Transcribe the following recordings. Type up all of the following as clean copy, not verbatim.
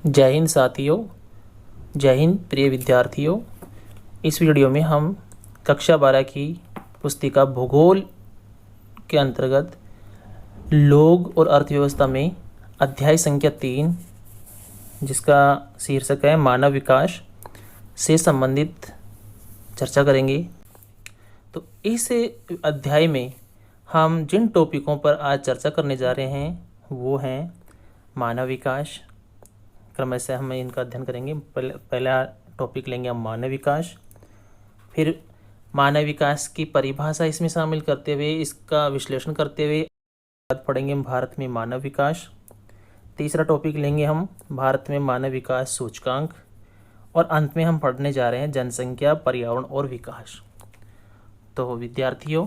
जय हिंद साथियों, जय हिंद प्रिय विद्यार्थियों। इस वीडियो में हम कक्षा 12 की पुस्तिका भूगोल के अंतर्गत लोग और अर्थव्यवस्था में अध्याय संख्या 3, जिसका शीर्षक है मानव विकास, से संबंधित चर्चा करेंगे। तो इस अध्याय में हम जिन टॉपिकों पर आज चर्चा करने जा रहे हैं वो हैं मानव विकास। क्रमशः हम इनका अध्ययन करेंगे। पहला टॉपिक लेंगे हम मानव विकास, फिर मानव विकास की परिभाषा इसमें शामिल करते हुए इसका विश्लेषण करते हुए बाद पढ़ेंगे हम भारत में मानव विकास। तीसरा टॉपिक लेंगे हम भारत में मानव विकास सूचकांक, और अंत में हम पढ़ने जा रहे हैं जनसंख्या, पर्यावरण और विकास। तो विद्यार्थियों,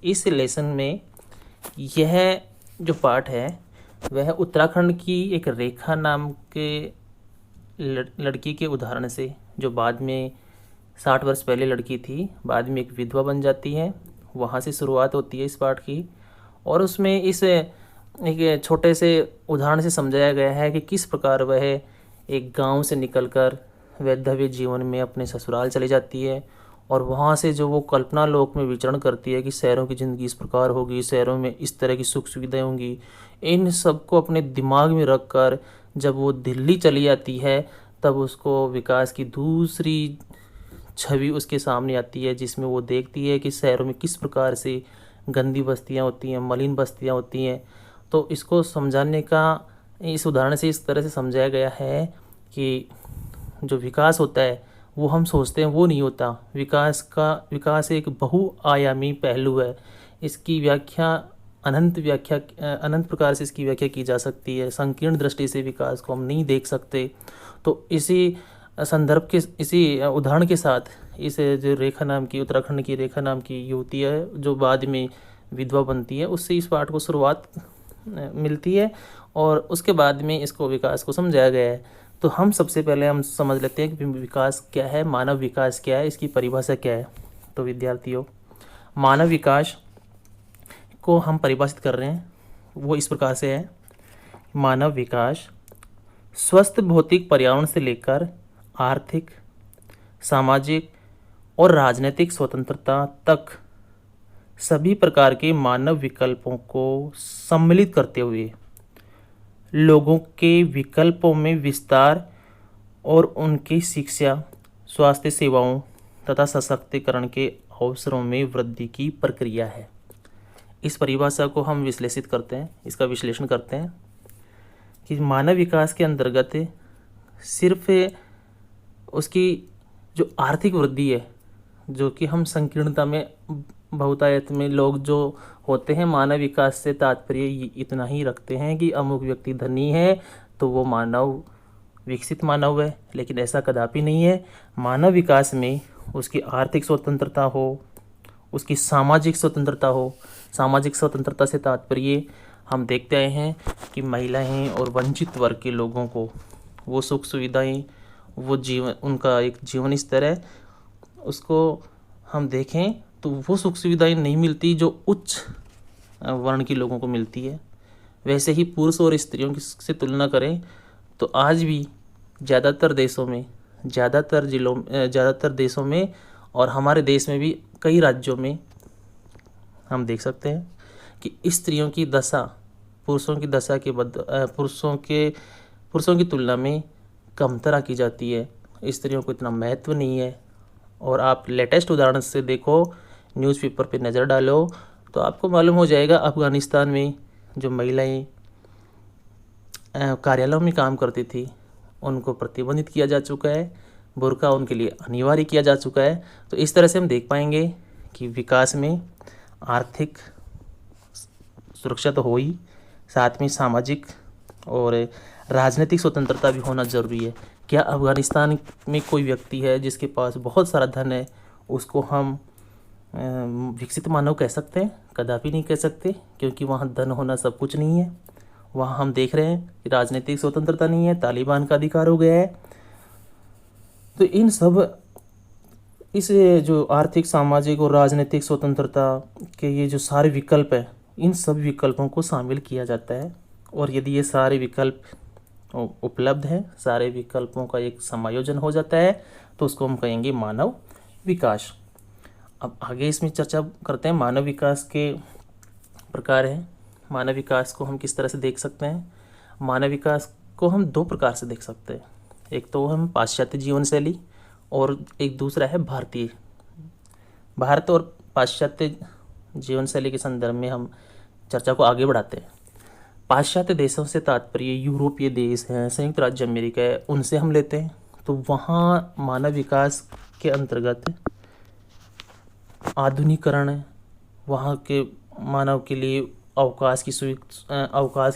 इस लेसन में यह जो पाठ है वह उत्तराखंड की एक रेखा नाम के लड़की के उदाहरण से, जो बाद में 60 वर्ष पहले लड़की थी, बाद में एक विधवा बन जाती है, वहाँ से शुरुआत होती है इस पाठ की। और उसमें इस एक छोटे से उदाहरण से समझाया गया है कि किस प्रकार वह एक गांव से निकलकर वैधव्य जीवन में अपने ससुराल चली जाती है, और वहाँ से जो वो कल्पना लोक में विचरण करती है कि शहरों की ज़िंदगी इस प्रकार होगी, शहरों में इस तरह की सुख सुविधाएं होंगी, इन सब को अपने दिमाग में रख कर जब वो दिल्ली चली जाती है तब उसको विकास की दूसरी छवि उसके सामने आती है, जिसमें वो देखती है कि शहरों में किस प्रकार से गंदी बस्तियाँ होती हैं, मलिन बस्तियाँ होती हैं। तो इसको समझाने का इस उदाहरण से इस तरह से समझाया गया है कि जो विकास होता है वो हम सोचते हैं वो नहीं होता। विकास एक बहुआयामी पहलू है। इसकी व्याख्या अनंत प्रकार से इसकी व्याख्या की जा सकती है। संकीर्ण दृष्टि से विकास को हम नहीं देख सकते। तो इसी संदर्भ के इसी उदाहरण के साथ इस जो रेखा नाम की, उत्तराखंड की रेखा नाम की युवती है जो बाद में विधवा बनती है, उससे इस पाठ को शुरुआत मिलती है और उसके बाद में इसको विकास को समझाया गया है। तो हम सबसे पहले हम समझ लेते हैं कि विकास क्या है, मानव विकास क्या है, इसकी परिभाषा क्या है। तो विद्यार्थियों, मानव विकास को हम परिभाषित कर रहे हैं वो इस प्रकार से है। मानव विकास स्वस्थ भौतिक पर्यावरण से लेकर आर्थिक, सामाजिक और राजनीतिक स्वतंत्रता तक सभी प्रकार के मानव विकल्पों को सम्मिलित करते हुए लोगों के विकल्पों में विस्तार और उनकी शिक्षा, स्वास्थ्य सेवाओं तथा सशक्तिकरण के अवसरों में वृद्धि की प्रक्रिया है। इस परिभाषा को हम विश्लेषित करते हैं, इसका विश्लेषण करते हैं कि मानव विकास के अंतर्गत सिर्फ उसकी जो आर्थिक वृद्धि है, जो कि हम संकीर्णता में, बहुतायत में लोग जो होते हैं मानव विकास से तात्पर्य इतना ही रखते हैं कि अमुक व्यक्ति धनी है तो वो मानव विकसित मानव है, लेकिन ऐसा कदापि नहीं है। मानव विकास में उसकी आर्थिक स्वतंत्रता हो, उसकी सामाजिक स्वतंत्रता हो। सामाजिक स्वतंत्रता से तात्पर्य हम देखते आए हैं कि महिलाएं और वंचित वर्ग के लोगों को वो सुख सुविधाएं, वो जीवन, उनका एक जीवन स्तर है, उसको हम देखें तो वो सुख सुविधाएं नहीं मिलती जो उच्च वर्ण के लोगों को मिलती है। वैसे ही पुरुष और स्त्रियों से तुलना करें तो आज भी ज़्यादातर देशों में, ज़्यादातर देशों में और हमारे देश में भी कई राज्यों में हम देख सकते हैं कि स्त्रियों की दशा पुरुषों की दशा के पुरुषों की तुलना में कमतर की जाती है। स्त्रियों को इतना महत्व नहीं है। और आप लेटेस्ट उदाहरण से देखो, न्यूज़पेपर पे नज़र डालो तो आपको मालूम हो जाएगा अफ़गानिस्तान में जो महिलाएं कार्यालयों में काम करती थी उनको प्रतिबंधित किया जा चुका है, बुर्का उनके लिए अनिवार्य किया जा चुका है। तो इस तरह से हम देख पाएंगे कि विकास में आर्थिक सुरक्षा तो हो ही, साथ में सामाजिक और राजनीतिक स्वतंत्रता भी होना ज़रूरी है। क्या अफ़गानिस्तान में कोई व्यक्ति है जिसके पास बहुत सारा धन है, उसको हम विकसित मानव कह सकते हैं? कदापि नहीं कह सकते, क्योंकि वहाँ धन होना सब कुछ नहीं है। वहाँ हम देख रहे हैं कि राजनीतिक स्वतंत्रता नहीं है, तालिबान का अधिकार हो गया है। तो इन सब, इस जो आर्थिक, सामाजिक और राजनीतिक स्वतंत्रता के ये जो सारे विकल्प हैं, इन सब विकल्पों को शामिल किया जाता है। और यदि ये सारे विकल्प उपलब्ध है, सारे विकल्पों का एक समायोजन हो जाता है, तो उसको हम कहेंगे मानव विकास। अब आगे इसमें चर्चा करते हैं। मानव विकास के प्रकार हैं। मानव विकास को हम किस तरह से देख सकते हैं? मानव विकास को हम दो प्रकार से देख सकते हैं। एक तो हम पाश्चात्य जीवन शैली और एक दूसरा है भारतीय। भारत और पाश्चात्य जीवन शैली के संदर्भ में हम चर्चा को आगे बढ़ाते हैं। पाश्चात्य देशों से तात्पर्य यूरोपीय देश हैं, संयुक्त राज्य अमेरिका है, उनसे हम लेते हैं। तो वहाँ मानव विकास के अंतर्गत आधुनिकीकरण है, वहाँ के मानव के लिए अवकाश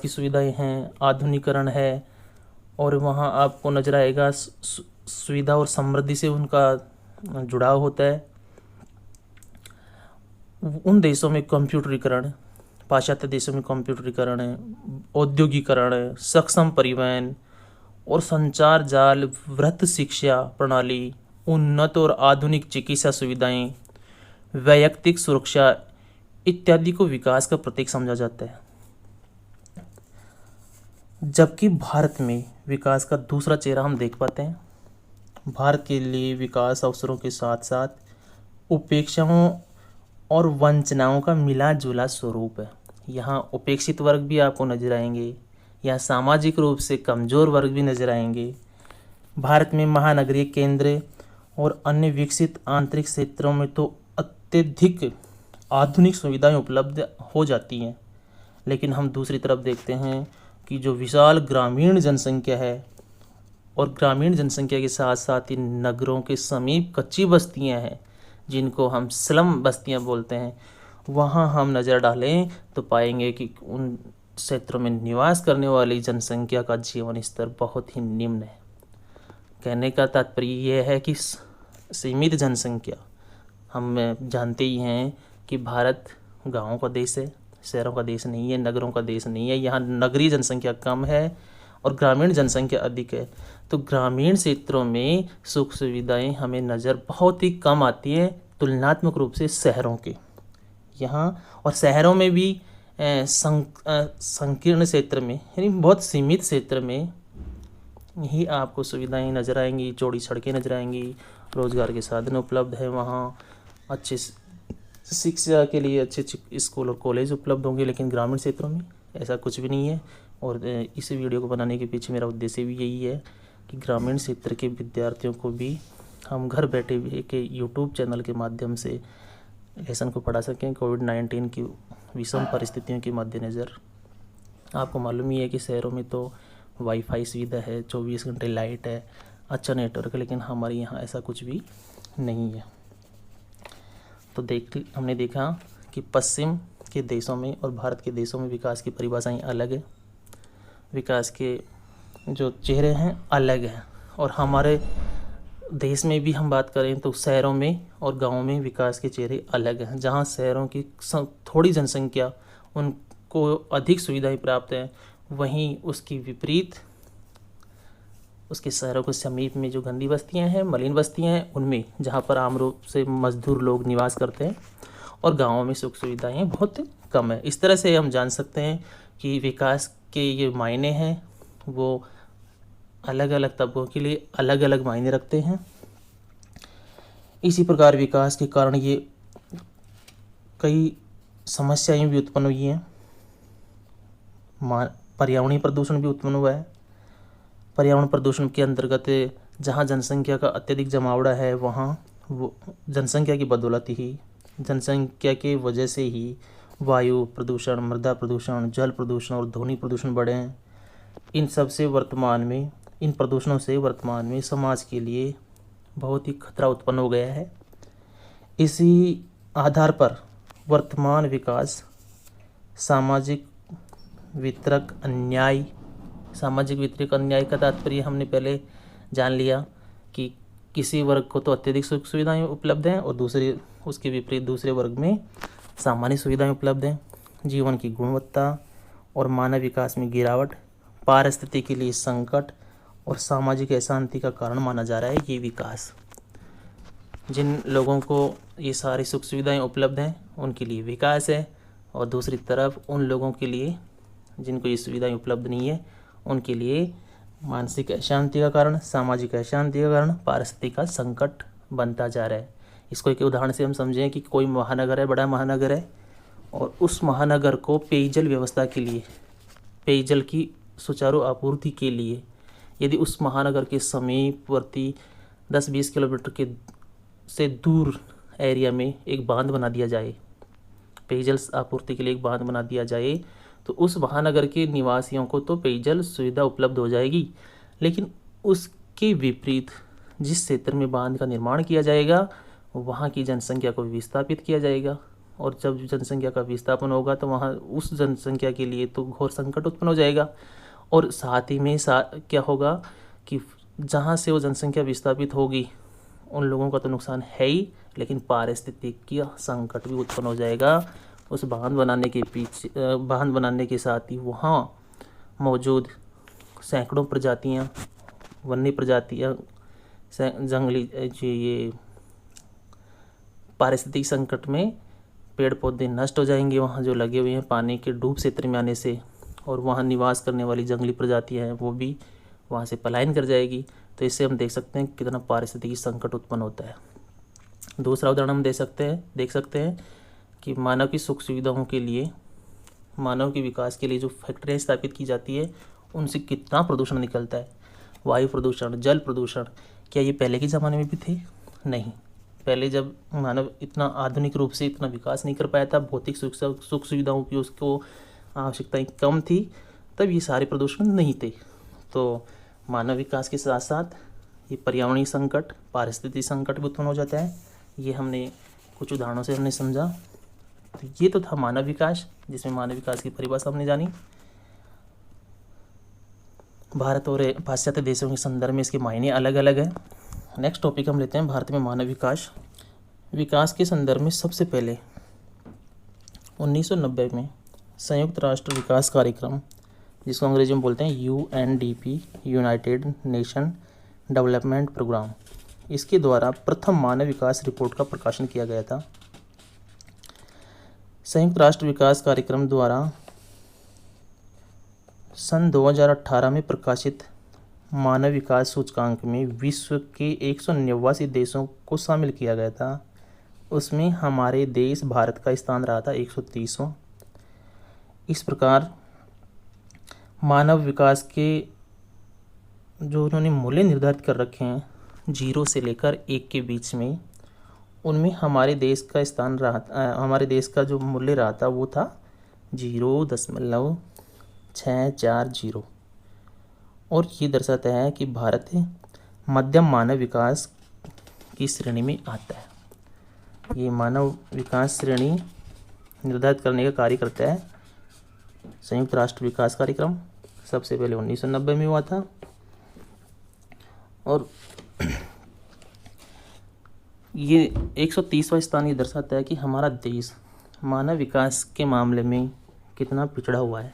की सुविधाएं हैं, आधुनिकीकरण है, और वहाँ आपको नजर आएगा सुविधा और समृद्धि से उनका जुड़ाव होता है। उन देशों में कंप्यूटरीकरण, पाश्चात्य देशों में कंप्यूटरीकरण है, औद्योगिकरण है, सक्षम परिवहन और संचार जाल, वृहत शिक्षा प्रणाली, उन्नत और आधुनिक चिकित्सा सुविधाएं, वैयक्तिक सुरक्षा इत्यादि को विकास का प्रतीक समझा जाता है। जबकि भारत में विकास का दूसरा चेहरा हम देख पाते हैं। भारत के लिए विकास अवसरों के साथ साथ उपेक्षाओं और वंचनाओं का मिला जुला स्वरूप है। यहाँ उपेक्षित वर्ग भी आपको नजर आएंगे, यहाँ सामाजिक रूप से कमजोर वर्ग भी नजर आएंगे। भारत में महानगरीय केंद्र और अन्य विकसित आंतरिक क्षेत्रों में तो अत्यधिक आधुनिक सुविधाएं उपलब्ध हो जाती हैं, लेकिन हम दूसरी तरफ देखते हैं कि जो विशाल ग्रामीण जनसंख्या है और ग्रामीण जनसंख्या के साथ साथ ही नगरों के समीप कच्ची बस्तियां हैं, जिनको हम स्लम बस्तियां बोलते हैं, वहाँ हम नज़र डालें तो पाएंगे कि उन क्षेत्रों में निवास करने वाली जनसंख्या का जीवन स्तर बहुत ही निम्न है। कहने का तात्पर्य यह है कि सीमित जनसंख्या, हम जानते ही हैं कि भारत गाँवों का देश है, शहरों का देश नहीं है, नगरों का देश नहीं है। यहाँ नगरीय जनसंख्या कम है और ग्रामीण जनसंख्या अधिक है। तो ग्रामीण क्षेत्रों में सुख सुविधाएं हमें नज़र बहुत ही कम आती है तुलनात्मक रूप से शहरों के। यहाँ और शहरों में भी संकीर्ण क्षेत्र में, यानी बहुत सीमित क्षेत्र में ही आपको सुविधाएं नज़र आएंगी, चौड़ी सड़कें नज़र आएंगी, रोजगार के साधन उपलब्ध है, वहाँ अच्छे शिक्षा के लिए अच्छे स्कूल और कॉलेज उपलब्ध होंगे। लेकिन ग्रामीण क्षेत्रों में ऐसा कुछ भी नहीं है। और इस वीडियो को बनाने के पीछे मेरा उद्देश्य भी यही है कि ग्रामीण क्षेत्र के विद्यार्थियों को भी हम घर बैठे हुए के यूट्यूब चैनल के माध्यम से लेसन को पढ़ा सकें। कोविड-19 की विषम परिस्थितियों के मद्देनज़र आपको मालूम ही है कि शहरों में तो वाईफाई सुविधा है, 24 घंटे लाइट है, अच्छा नेटवर्क है, लेकिन हमारे यहाँ ऐसा कुछ भी नहीं है। तो हमने देखा कि पश्चिम के देशों में और भारत के देशों में विकास की परिभाषाएं अलग है, विकास के जो चेहरे हैं अलग हैं। और हमारे देश में भी हम बात करें तो शहरों में और गांवों में विकास के चेहरे अलग हैं। जहां शहरों की थोड़ी जनसंख्या, उनको अधिक सुविधाएं प्राप्त हैं, वहीं उसकी विपरीत उसके शहरों के समीप में जो गंदी बस्तियां हैं, मलिन बस्तियां हैं, उनमें जहां पर आम रूप से मजदूर लोग निवास करते हैं, और गाँवों में सुख सुविधाएँ बहुत कम है। इस तरह से हम जान सकते हैं कि विकास के ये मायने हैं वो अलग अलग तबकों के लिए अलग अलग मायने रखते हैं। इसी प्रकार विकास के कारण ये कई समस्याएं भी उत्पन्न हुई हैं। पर्यावरणीय प्रदूषण भी उत्पन्न हुआ है। पर्यावरण प्रदूषण के अंतर्गत जहाँ जनसंख्या का अत्यधिक जमावड़ा है, वहाँ वो जनसंख्या की बदौलत ही, जनसंख्या के वजह से ही वायु प्रदूषण, मृदा प्रदूषण, जल प्रदूषण और ध्वनि प्रदूषण बढ़े हैं। इन प्रदूषणों से वर्तमान में समाज के लिए बहुत ही खतरा उत्पन्न हो गया है। इसी आधार पर वर्तमान विकास सामाजिक वितरक अन्याय का तात्पर्य हमने पहले जान लिया कि किसी वर्ग को तो अत्यधिक सुख सुविधाएं उपलब्ध हैं और उसके विपरीत दूसरे वर्ग में सामान्य सुविधाएं उपलब्ध हैं। जीवन की गुणवत्ता और मानव विकास में गिरावट, पारिस्थितिकी के लिए संकट और सामाजिक अशांति का कारण माना जा रहा है ये विकास। जिन लोगों को ये सारी सुख सुविधाएं उपलब्ध हैं उनके लिए विकास है, और दूसरी तरफ उन लोगों के लिए जिनको ये सुविधाएं उपलब्ध नहीं है उनके लिए मानसिक अशांति का कारण, सामाजिक अशांति का कारण, पारिस्थितिक का संकट बनता जा रहा है। इसको एक उदाहरण से हम समझें कि कोई महानगर है, बड़ा महानगर है, और उस महानगर को पेयजल व्यवस्था के लिए, पेयजल की सुचारू आपूर्ति के लिए यदि उस महानगर के समीपवर्ती 10-20 किलोमीटर के से दूर एरिया में एक बांध बना दिया जाए, पेयजल आपूर्ति के लिए एक बांध बना दिया जाए, तो उस महानगर के निवासियों को तो पेयजल सुविधा उपलब्ध हो जाएगी। लेकिन उसके विपरीत जिस क्षेत्र में बांध का निर्माण किया जाएगा वहाँ की जनसंख्या को विस्थापित किया जाएगा, और जब जनसंख्या का विस्थापन होगा तो वहाँ उस जनसंख्या के लिए तो घोर संकट उत्पन्न हो जाएगा। और साथ ही में क्या होगा कि जहाँ से वो जनसंख्या विस्थापित होगी उन लोगों का तो नुकसान है ही, लेकिन पारिस्थितिकी संकट भी उत्पन्न हो जाएगा। उस बांध बनाने के साथ ही वहाँ मौजूद सैकड़ों प्रजातियाँ, वन्य प्रजातियाँ, जंगली ये पारिस्थितिक संकट में पेड़ पौधे नष्ट हो जाएंगे वहाँ जो लगे हुए हैं पानी के डूब क्षेत्र में आने से, और वहाँ निवास करने वाली जंगली प्रजातियाँ हैं वो भी वहाँ से पलायन कर जाएगी। तो इससे हम देख सकते हैं कितना पारिस्थितिक संकट उत्पन्न होता है। दूसरा उदाहरण हम देख सकते हैं कि मानव की सुख सुविधाओं के लिए, मानव के विकास के लिए जो फैक्ट्रियाँ स्थापित की जाती है उनसे कितना प्रदूषण निकलता है। वायु प्रदूषण, जल प्रदूषण, क्या ये पहले के ज़माने में भी थे? नहीं। पहले जब मानव इतना आधुनिक रूप से इतना विकास नहीं कर पाया था, भौतिक सुख सुविधाओं की उसको आवश्यकताएँ कम थी, तब ये सारे प्रदूषण नहीं थे। तो मानव विकास के साथ साथ ये पर्यावरणीय संकट, पारिस्थितिक संकट भी उत्पन्न हो जाता है। ये हमने कुछ उदाहरणों से हमने समझा। तो ये तो था मानव विकास, जिसमें मानव विकास की परिभाषा हमने जानी। भारत और पाश्चात्य देशों के संदर्भ में इसके मायने अलग अलग हैं। नेक्स्ट टॉपिक हम लेते हैं भारत में मानव विकास। विकास के संदर्भ में सबसे पहले 1990 में संयुक्त राष्ट्र विकास कार्यक्रम, जिसको अंग्रेजी में बोलते हैं UNDP, United Nation Development Programme, इसके द्वारा प्रथम मानव विकास रिपोर्ट का प्रकाशन किया गया था। संयुक्त राष्ट्र विकास कार्यक्रम द्वारा सन 2018 में प्रकाशित मानव विकास सूचकांक में विश्व के 189 देशों को शामिल किया गया था। उसमें हमारे देश भारत का स्थान रहा था 130वां। इस प्रकार मानव विकास के जो उन्होंने मूल्य निर्धारित कर रखे हैं 0 से लेकर 1 के बीच में, उनमें हमारे देश का स्थान रहा, हमारे देश का जो मूल्य रहा था वो था 0.640, और ये दर्शाता है कि भारत मध्यम मानव विकास की श्रेणी में आता है। ये मानव विकास श्रेणी निर्धारित करने का कार्य करता है संयुक्त राष्ट्र विकास कार्यक्रम। सबसे पहले 1990 में हुआ था, और ये 130वां स्थान ये दर्शाता है कि हमारा देश मानव विकास के मामले में कितना पिछड़ा हुआ है।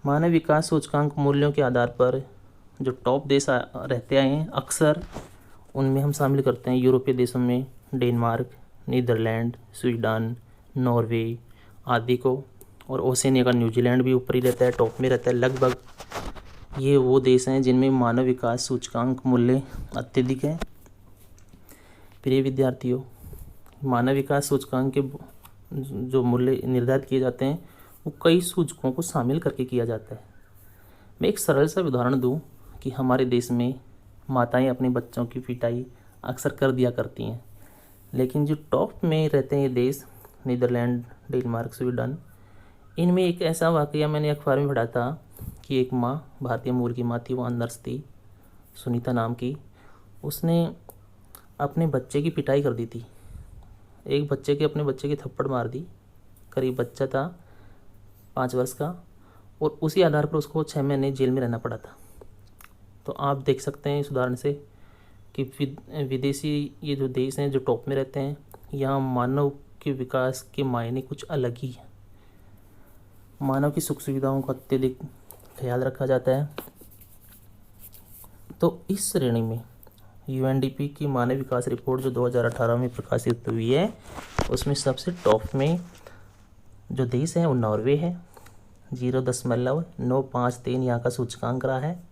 मानव विकास सूचकांक मूल्यों के आधार पर जो टॉप देश रहते हैं अक्सर उनमें हम शामिल करते हैं यूरोपीय देशों में डेनमार्क, नीदरलैंड, स्वीडन, नॉर्वे आदि को, और ओसेनिया का न्यूजीलैंड भी ऊपर ही रहता है, टॉप में रहता है लगभग। ये वो देश हैं जिनमें मानव विकास सूचकांक मूल्य अत्यधिक है। प्रिय विद्यार्थियों, मानव विकास सूचकांक के जो मूल्य निर्धारित किए जाते हैं वो कई सूचकों को शामिल करके किया जाता है। मैं एक सरल सा उदाहरण दूं कि हमारे देश में माताएं अपने बच्चों की पिटाई अक्सर कर दिया करती हैं, लेकिन जो टॉप में रहते हैं ये देश नीदरलैंड, डेनमार्क, स्वीडन, इनमें एक ऐसा वाकया मैंने अखबार में पढ़ा था कि एक माँ, भारतीय मूल की माँ थी, वो नर्स थी, सुनीता नाम की, उसने अपने बच्चे की पिटाई कर दी थी। अपने बच्चे की थप्पड़ मार दी, करीब बच्चा था 5 वर्ष का, और उसी आधार पर उसको 6 महीने जेल में रहना पड़ा था। तो आप देख सकते हैं इस उदाहरण से कि विदेशी ये जो देश हैं जो टॉप में रहते हैं, यहाँ मानव के विकास के मायने कुछ अलग ही है। मानव की सुख सुविधाओं का अत्यधिक ख्याल रखा जाता है। तो इस श्रेणी में UNDP की मानव विकास रिपोर्ट जो 2018 में प्रकाशित हुई है, उसमें सबसे टॉप में जो देश है वो नॉर्वे है। 0.953 यहाँ का सूचकांक रहा है।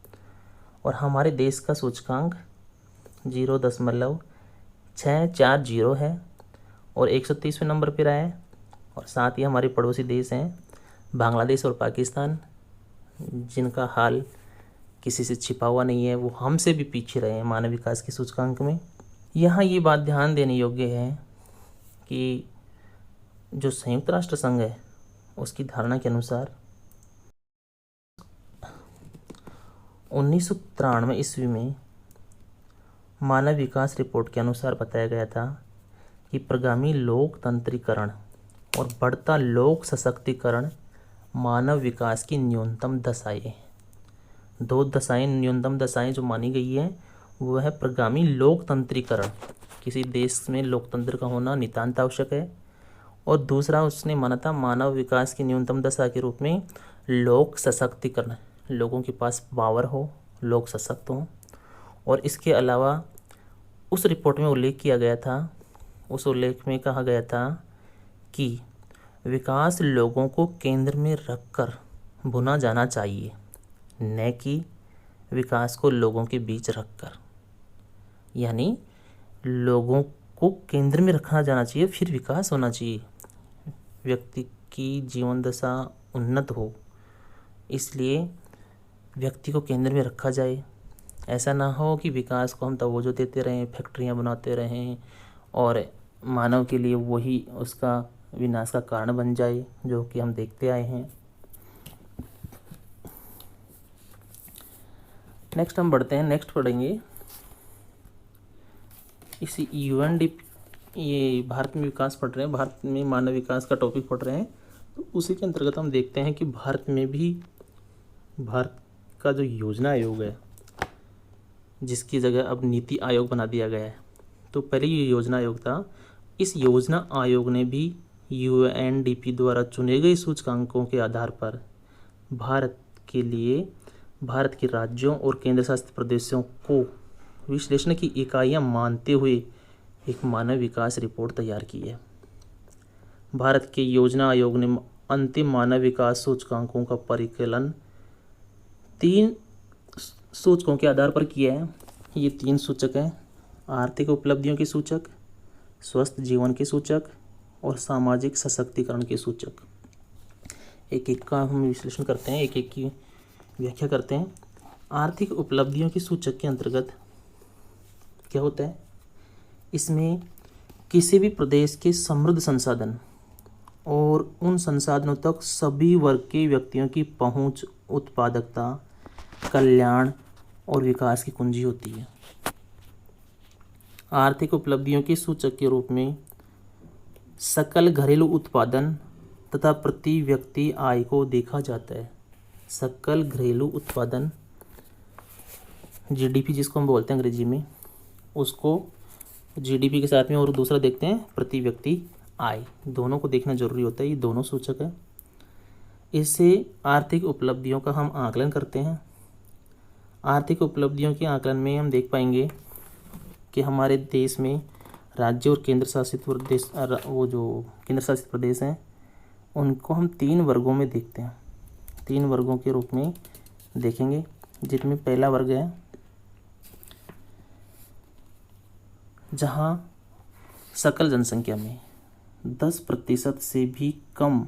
और हमारे देश का सूचकांक 0.640 है और 130वें नंबर पर आया है। और साथ ही हमारे पड़ोसी देश हैं बांग्लादेश और पाकिस्तान, जिनका हाल किसी से छिपा हुआ नहीं है, वो हमसे भी पीछे रहे हैं मानव विकास के सूचकांक में। यहाँ ये बात ध्यान देने योग्य है कि जो संयुक्त राष्ट्र संघ है उसकी धारणा के अनुसार 1993 ईस्वी में मानव विकास रिपोर्ट के अनुसार बताया गया था कि प्रगामी लोकतंत्रीकरण और बढ़ता लोक सशक्तिकरण मानव विकास की न्यूनतम दशाएं, 2 दशाएं, न्यूनतम दशाएं जो मानी गई है वो है प्रगामी लोकतंत्रीकरण, किसी देश में लोकतंत्र का होना नितांत आवश्यक है, और दूसरा उसने माना था मानव विकास की न्यूनतम दशा के रूप में लोक सशक्तिकरण, लोगों के पास पावर हो, लोग सशक्त हों। और इसके अलावा उस रिपोर्ट में उल्लेख किया गया था, उस उल्लेख में कहा गया था कि विकास लोगों को केंद्र में रखकर भुना जाना चाहिए, न कि विकास को लोगों के बीच रखकर। यानी लोगों को केंद्र में रखा जाना चाहिए, फिर विकास होना चाहिए, व्यक्ति की जीवन दशा उन्नत हो, इसलिए व्यक्ति को केंद्र में रखा जाए। ऐसा ना हो कि विकास को हम तवज्जो देते रहें, फैक्ट्रियां बनाते रहें और मानव के लिए वही उसका विनाश का कारण बन जाए, जो कि हम देखते आए हैं। नेक्स्ट हम बढ़ते हैं, नेक्स्ट पढ़ेंगे इसी यूएनडीपी, ये भारत में विकास पढ़ रहे हैं, भारत में मानव विकास का टॉपिक पढ़ रहे हैं, तो उसी के अंतर्गत हम देखते हैं कि भारत में भी भारत का जो योजना आयोग है, जिसकी जगह अब नीति आयोग बना दिया गया है, तो पहले ये योजना आयोग था, इस योजना आयोग ने भी यूएनडीपी द्वारा चुने गए सूचकांकों के आधार पर भारत के लिए भारत के राज्यों और केंद्र शासित प्रदेशों को विश्लेषण की इकाइयां मानते हुए एक मानव विकास रिपोर्ट तैयार की है। भारत के योजना आयोग ने अंतिम मानव विकास सूचकांकों का परिकलन 3 सूचकों के आधार पर किया है। ये 3 सूचक हैं: आर्थिक उपलब्धियों के सूचक, स्वस्थ जीवन के सूचक और सामाजिक सशक्तिकरण के सूचक। एक एक का हम विश्लेषण करते हैं, एक एक की व्याख्या करते हैं। आर्थिक उपलब्धियों के सूचक के अंतर्गत क्या होता है, इसमें किसी भी प्रदेश के समृद्ध संसाधन और उन संसाधनों तक सभी वर्ग के व्यक्तियों की पहुंच, उत्पादकता, कल्याण और विकास की कुंजी होती है। आर्थिक उपलब्धियों के सूचक के रूप में सकल घरेलू उत्पादन तथा प्रति व्यक्ति आय को देखा जाता है। सकल घरेलू उत्पादन, जीडीपी जिसको हम बोलते हैं अंग्रेजी में, उसको जीडीपी के साथ में और दूसरा देखते हैं प्रति व्यक्ति आय, दोनों को देखना जरूरी होता है। ये दोनों सूचक है, इससे आर्थिक उपलब्धियों का हम आकलन करते हैं। आर्थिक उपलब्धियों के आकलन में हम देख पाएंगे कि हमारे देश में राज्य और केंद्र शासित प्रदेश, वो जो केंद्र शासित प्रदेश हैं, उनको हम 3 वर्गों में देखते हैं, 3 वर्गों के रूप में देखेंगे, जिनमें पहला वर्ग है जहां सकल जनसंख्या में 10% से भी कम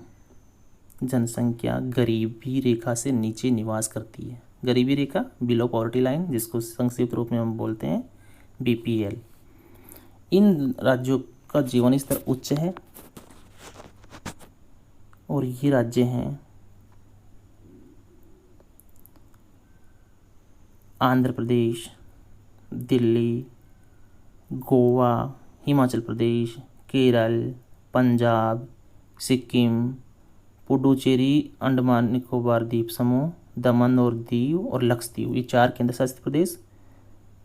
जनसंख्या गरीबी रेखा से नीचे निवास करती है। गरीबी रेखा, बिलो पॉवर्टी लाइन, जिसको संक्षिप्त रूप में हम बोलते हैं बीपीएल। इन राज्यों का जीवन स्तर उच्च है और ये राज्य हैं आंध्र प्रदेश, दिल्ली, गोवा, हिमाचल प्रदेश, केरल, पंजाब, सिक्किम, पुडुचेरी, अंडमान निकोबार द्वीप समूह, दमन और दीव और लक्षद्वीप, ये 4 केंद्र शासित प्रदेश।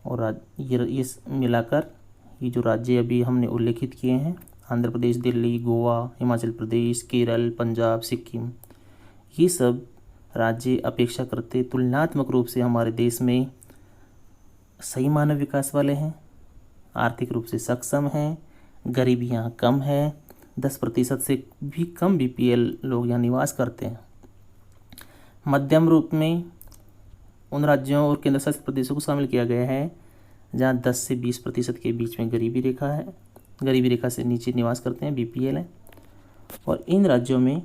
और ये मिलाकर ये जो राज्य अभी हमने उल्लेखित किए हैं, आंध्र प्रदेश, दिल्ली, गोवा, हिमाचल प्रदेश, केरल, पंजाब, सिक्किम, ये सब राज्य अपेक्षा करते तुलनात्मक रूप से हमारे देश में सही मानव विकास वाले हैं, आर्थिक रूप से सक्षम हैं, गरीबी यहाँ कम है, 10% से भी कम बीपीएल लोग यहाँ निवास करते हैं। मध्यम रूप में उन राज्यों और केंद्र शासित प्रदेशों को शामिल किया गया है जहाँ 10 से 20% के बीच में गरीबी रेखा है, गरीबी रेखा से नीचे निवास करते हैं, बीपीएल है। और इन राज्यों में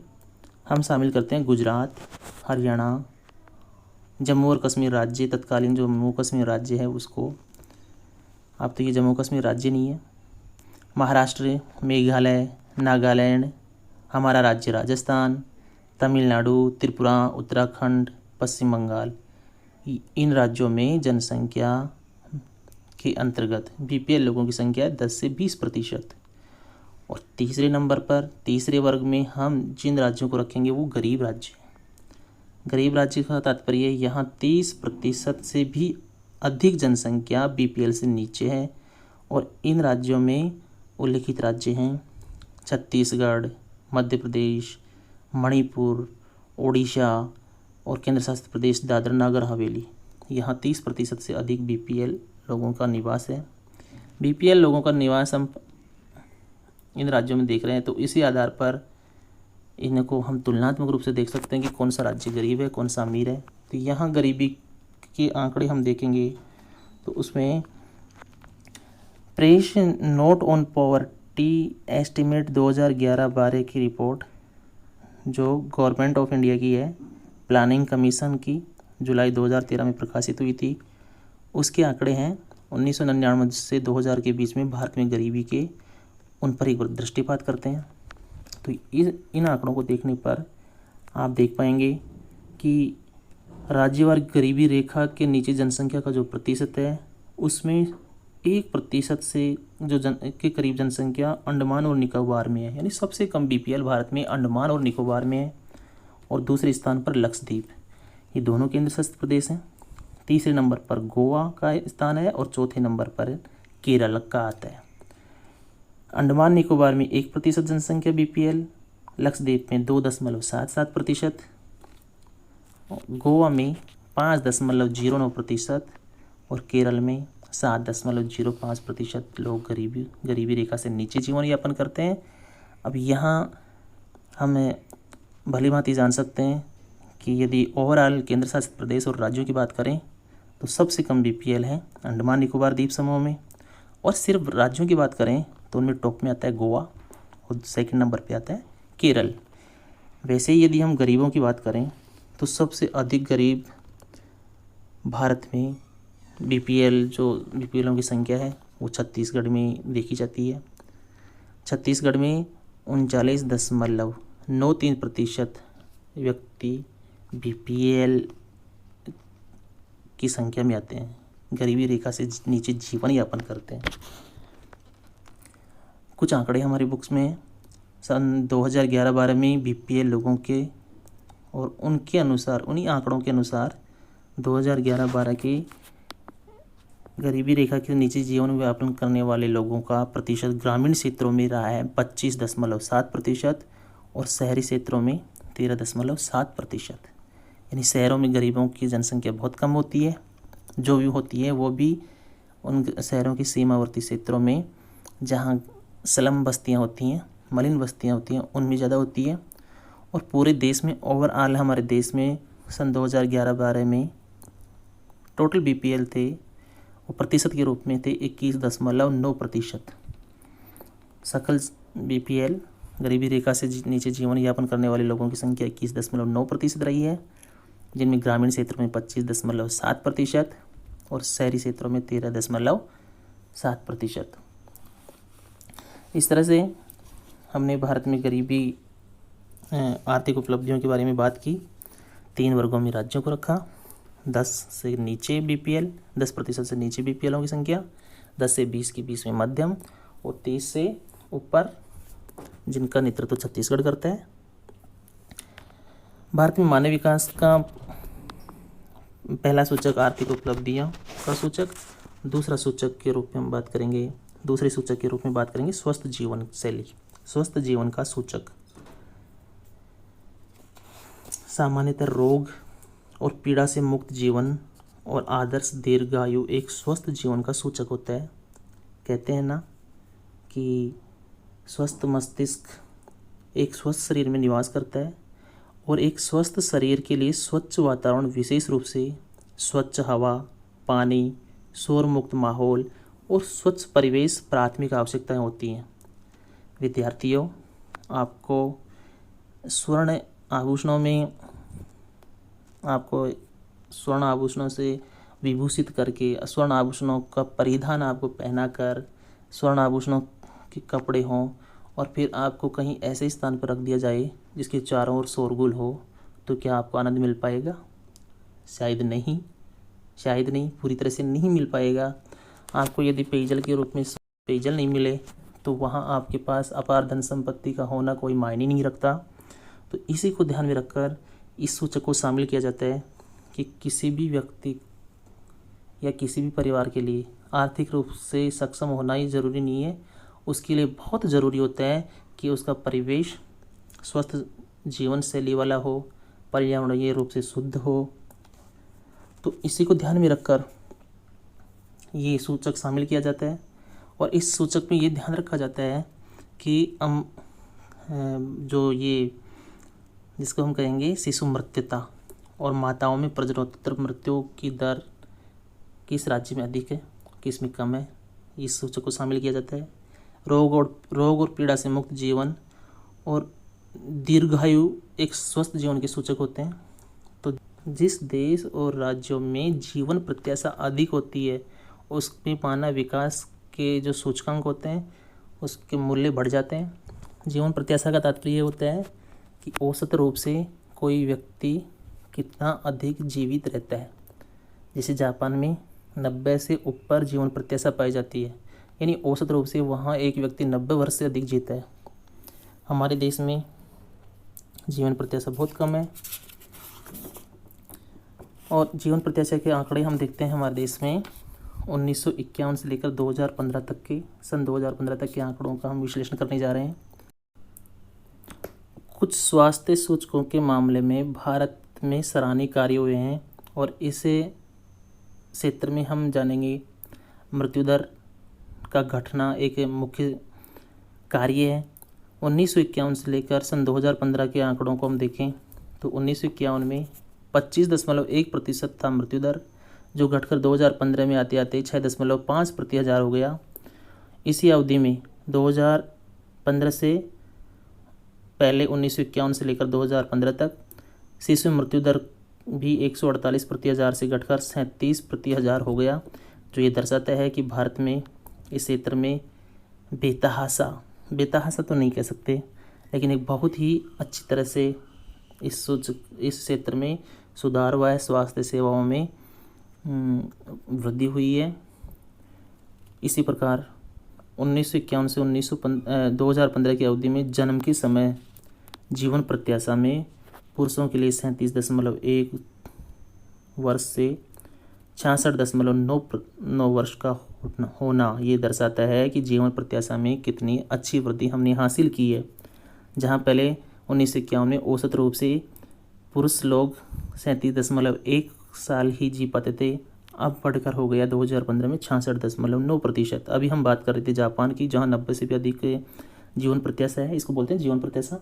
हम शामिल करते हैं गुजरात, हरियाणा, जम्मू और कश्मीर राज्य, तत्कालीन जो जम्मू कश्मीर राज्य है उसको, अब तो ये जम्मू कश्मीर राज्य नहीं है, महाराष्ट्र, मेघालय, नागालैंड, हमारा राज्य राजस्थान, तमिलनाडु, त्रिपुरा, उत्तराखंड, पश्चिम बंगाल। इन राज्यों में जनसंख्या के अंतर्गत बीपीएल लोगों की संख्या 10 से 20%। और तीसरे नंबर पर, तीसरे वर्ग में हम जिन राज्यों को रखेंगे वो गरीब राज्य। गरीब राज्य का तात्पर्य यहाँ 30% से भी अधिक जनसंख्या बीपीएल से नीचे है। और इन राज्यों में उल्लिखित राज्य हैं छत्तीसगढ़, मध्य प्रदेश, मणिपुर, ओडिशा और केंद्र शासित प्रदेश दादरा नगर हवेली। यहाँ 30% से अधिक बीपीएल लोगों का निवास है। बीपीएल लोगों का निवास हम इन राज्यों में देख रहे हैं, तो इसी आधार पर इनको हम तुलनात्मक रूप से देख सकते हैं कि कौन सा राज्य गरीब है, कौन सा अमीर है। तो यहाँ गरीबी के आंकड़े हम देखेंगे तो उसमें press note on poverty estimate 2011-12 की रिपोर्ट जो गवर्नमेंट ऑफ इंडिया की है, प्लानिंग कमीशन की, जुलाई 2013 में प्रकाशित हुई थी। उसके आंकड़े हैं 1999 से 2000 के बीच में भारत में गरीबी के, उन पर एक बार दृष्टिपात करते हैं। तो इन आंकड़ों को देखने पर आप देख पाएंगे कि राज्यवार गरीबी रेखा के नीचे जनसंख्या का जो प्रतिशत है उसमें 1% से जो के करीब जनसंख्या अंडमान और निकोबार में है, यानी सबसे कम बीपीएल भारत में अंडमान और निकोबार में है। और दूसरे स्थान पर लक्षद्वीप, ये दोनों केंद्र शासित प्रदेश हैं। तीसरे नंबर पर गोवा का स्थान है और चौथे नंबर पर केरल का आता है। अंडमान निकोबार में 1% जनसंख्या बीपीएल, लक्षद्वीप में 2.77%, गोवा में 5.09% और केरल में 7.05% लोग गरीबी रेखा से नीचे जीवन यापन करते हैं। अब यहाँ हम भली भांति जान सकते हैं कि यदि ओवरऑल केंद्र शासित प्रदेश और राज्यों की बात करें तो सबसे कम बीपीएल है अंडमान निकोबार द्वीप समूह में। और सिर्फ राज्यों की बात करें तो उनमें टॉप में आता है गोवा और सेकंड नंबर पे आता है केरल। वैसे ही यदि हम गरीबों की बात करें तो सबसे अधिक गरीब भारत में बीपीएलों की संख्या है वो छत्तीसगढ़ में देखी जाती है। छत्तीसगढ़ में 39.93% व्यक्ति बीपीएल की संख्या में आते हैं, गरीबी रेखा से नीचे जीवन यापन करते हैं। कुछ आंकड़े हमारी बुक्स में सन 2011-12 में बीपीएल लोगों के और उनके अनुसार, उन्हीं आंकड़ों के अनुसार 2011-12 के गरीबी रेखा के नीचे जीवन यापन करने वाले लोगों का प्रतिशत ग्रामीण क्षेत्रों में रहा है 25.7% और शहरी क्षेत्रों में 13.7%। यानी शहरों में गरीबों की जनसंख्या बहुत कम होती है, जो भी होती है वो भी उन शहरों की सीमावर्ती क्षेत्रों में जहाँ स्लम बस्तियाँ होती हैं, मलिन बस्तियाँ होती हैं, उनमें ज़्यादा होती है। और पूरे देश में ओवरऑल हमारे देश में सन 2011-12 में टोटल बीपीएल थे वो प्रतिशत के रूप में थे 21.9%। सकल बीपीएल गरीबी रेखा से नीचे जीवन यापन करने वाले लोगों की संख्या 21.9% रही है, जिनमें ग्रामीण क्षेत्र में 25.7% और शहरी क्षेत्रों में 13.7%। इस तरह से हमने भारत में गरीबी आर्थिक उपलब्धियों के बारे में बात की। 3 वर्गों में राज्यों को रखा, 10 से नीचे बीपीएल, 10% से नीचे बीपीएलों की संख्या, 10 से 20 के बीच में मध्यम और 30 से ऊपर जिनका नेतृत्व छत्तीसगढ़ करता है। भारत में मानव विकास का पहला सूचक आर्थिक उपलब्धियां का सूचक, दूसरा सूचक के रूप में हम बात करेंगे, दूसरे सूचक के रूप में बात करेंगे स्वस्थ जीवन शैली, स्वस्थ जीवन का सूचक। सामान्यतः रोग और पीड़ा से मुक्त जीवन और आदर्श दीर्घायु एक स्वस्थ जीवन का सूचक होता है। कहते हैं ना कि स्वस्थ मस्तिष्क एक स्वस्थ शरीर में निवास करता है और एक स्वस्थ शरीर के लिए स्वच्छ वातावरण विशेष रूप से स्वच्छ हवा, पानी, शोर मुक्त माहौल और स्वच्छ परिवेश प्राथमिक आवश्यकताएं होती हैं। विद्यार्थियों, आपको स्वर्ण आभूषणों से विभूषित करके, स्वर्ण आभूषणों का परिधान आपको पहनाकर, स्वर्ण आभूषणों के कपड़े हों और फिर आपको कहीं ऐसे स्थान पर रख दिया जाए जिसके चारों ओर शोरगुल हो, तो क्या आपको आनंद मिल पाएगा? शायद नहीं, पूरी तरह से नहीं मिल पाएगा। आपको यदि पेयजल के रूप में पेयजल नहीं मिले तो वहाँ आपके पास अपार धन संपत्ति का होना कोई मायने नहीं रखता। तो इसी को ध्यान में रखकर इस सूचक को शामिल किया जाता है कि किसी भी व्यक्ति या किसी भी परिवार के लिए आर्थिक रूप से सक्षम होना ही ज़रूरी नहीं है। उसके लिए बहुत ज़रूरी होता है कि उसका परिवेश स्वस्थ जीवन शैली वाला हो, पर्यावरणीय रूप से शुद्ध हो। तो इसी को ध्यान में रखकर ये सूचक शामिल किया जाता है। और इस सूचक में ये ध्यान रखा जाता है कि जो ये जिसको हम कहेंगे शिशु मृत्युता और माताओं में प्रजननोत्तर मृत्यु की दर किस राज्य में अधिक है, किस में कम है, इस सूचक को शामिल किया जाता है। रोग और पीड़ा से मुक्त जीवन और दीर्घायु एक स्वस्थ जीवन के सूचक होते हैं। तो जिस देश और राज्यों में जीवन प्रत्याशा अधिक होती है उसमें मानव विकास के जो सूचकांक होते हैं उसके मूल्य बढ़ जाते हैं। जीवन प्रत्याशा का तात्पर्य होता है कि औसत रूप से कोई व्यक्ति कितना अधिक जीवित रहता है। जैसे जापान में 90 से ऊपर जीवन प्रत्याशा पाई जाती है, यानी औसत रूप से वहाँ एक व्यक्ति 90 वर्ष से अधिक जीता है। हमारे देश में जीवन प्रत्याशा बहुत कम है। और जीवन प्रत्याशा के आंकड़े हम देखते हैं हमारे देश में 1951 से लेकर 2015 तक के सन 2015 तक के आंकड़ों का हम विश्लेषण करने जा रहे हैं। कुछ स्वास्थ्य सूचकों के मामले में भारत में सराहनीय कार्य हुए हैं और इसे क्षेत्र में हम जानेंगे मृत्यु दर का घटना एक मुख्य कार्य है। 1951 से लेकर सन 2015 के आंकड़ों को हम देखें तो 1951 में 25.1% था मृत्यु दर, जो घटकर 2015 में आते आते 6.5 प्रति हज़ार हो गया। इसी अवधि में 2015 से पहले 1951 से लेकर 2015 तक शिशु मृत्यु दर भी 148 प्रति हज़ार से घटकर 37 प्रति हज़ार हो गया, जो ये दर्शाता है कि भारत में इस क्षेत्र में बेतहासा तो नहीं कह सकते, लेकिन एक बहुत ही अच्छी तरह से इस क्षेत्र में सुधार हुआ है। स्वास्थ्य सेवाओं में वृद्धि हुई है। इसी प्रकार 1951 से 2015 की अवधि में जन्म के समय जीवन प्रत्याशा में पुरुषों के लिए 37.1 वर्ष से 66.9 वर्ष का होना ये दर्शाता है कि जीवन प्रत्याशा में कितनी अच्छी वृद्धि हमने हासिल की है। जहाँ पहले 1951 में औसत रूप से पुरुष लोग 37.1 साल ही जी पाते थे, अब बढ़कर हो गया 2015 में 66.9%। अभी हम बात कर रहे थे जापान की, जहाँ 90 से भी अधिक जीवन प्रत्याशा है। इसको बोलते हैं जीवन प्रत्याशा।